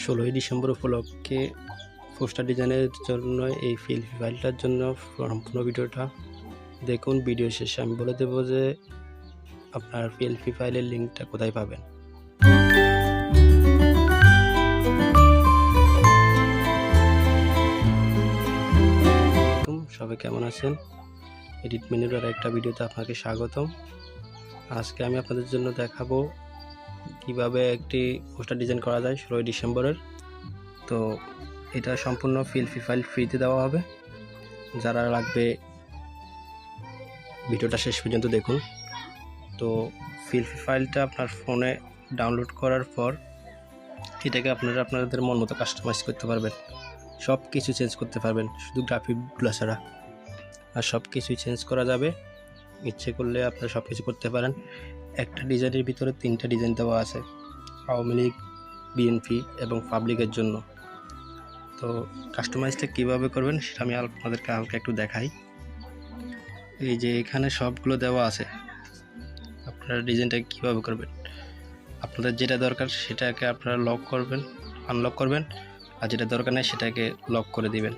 16 December উপলক্ষে poster ডিজাইনের জন্য এই পিএলপি ফাইলটার জন্য সম্পূর্ণ ভিডিওটা দেখুন। ভিডিও শেষে আমি বলে দেবো যে আপনার পিএলপি ফাইলের লিঙ্কটা কোথায় পাবেন। সবাই কেমন আছেন? এডিট মেনুর আর একটা ভিডিওতে আপনাকে স্বাগতম। আজকে আমি আপনাদের জন্য দেখাবো কিভাবে একটি পোস্টার ডিজাইন করা যায় 16 ডিসেম্বরের। তো এটা সম্পূর্ণ পিএলপি ফাইল ফ্রিতে দেওয়া হবে। যারা লাগবে ভিডিওটা শেষ পর্যন্ত দেখুন। তো পিএলপি ফাইলটা আপনার ফোনে ডাউনলোড করার পর এটাকে আপনারা আপনাদের মন মতো কাস্টমাইজ করতে পারবেন, সব কিছু চেঞ্জ করতে পারবেন, শুধু গ্রাফিকগুলো ছাড়া আর সব কিছুই চেঞ্জ করা যাবে। ইচ্ছে করলে আপনারা সব কিছু করতে পারেন। একটা ডিজাইনের ভিতরে 3টা ডিজাইন দেওয়া আছে, আওয়ামী লীগ, বিএনপি এবং পাবলিকের জন্য। তো কাস্টমাইজটা কীভাবে করবেন সেটা আমি আপনাদেরকে হালকা একটু দেখাই। এই যে এখানে সবগুলো দেওয়া আছে, আপনারা ডিজাইনটা কীভাবে করবেন, আপনাদের যেটা দরকার সেটাকে আপনারা লক করবেন, আনলক করবেন, আর যেটা দরকার নেই সেটাকে লক করে দিবেন।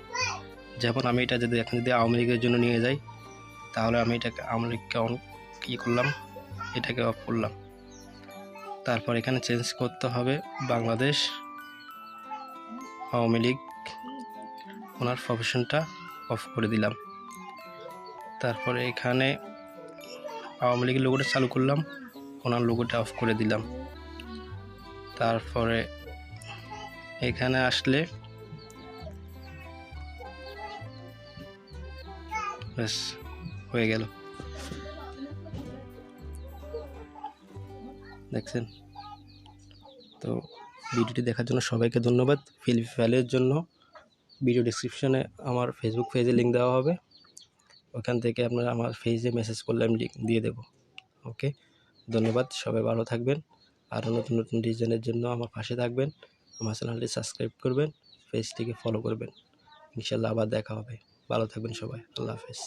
যেমন আমি এটা যদি এখন আওয়ামী লীগের জন্য নিয়ে যাই, তাহলে আমি এটাকে আওয়ামী লীগকে অন করলাম, এটাকে অফ করলাম। তারপর এখানে চেঞ্জ করতে হবে বাংলাদেশ আওয়ামী লীগ, ওনার প্রফেশনটা অফ করে দিলাম। তারপরে এখানে আওয়ামী লীগের লোগোটা চালু করলাম, ওনার লোগোটা অফ করে দিলাম। তারপরে এখানে আসলে ব্যাস হয়ে গেল, দেখছেন? তো ভিডিওটি দেখার জন্য সবাইকে ধন্যবাদ। পিএলপি ফাইলের জন্য ভিডিও ডেসক্রিপশনে আমার ফেসবুক পেজে লিঙ্ক দেওয়া হবে, ওখান থেকে আপনারা আমার পেজে মেসেজ করলে আমি লিঙ্ক দিয়ে দেবো। ওকে, ধন্যবাদ। সবাই ভালো থাকবেন। আরও নতুন নতুন ডিজাইনের জন্য আমার পাশে থাকবেন। আমার চ্যানেলটি সাবস্ক্রাইব করবেন, পেজটিকে ফলো করবেন। ইনশাল্লাহ আবার দেখা হবে। ভালো থাকবেন সবাই। আল্লাহ হাফেজ।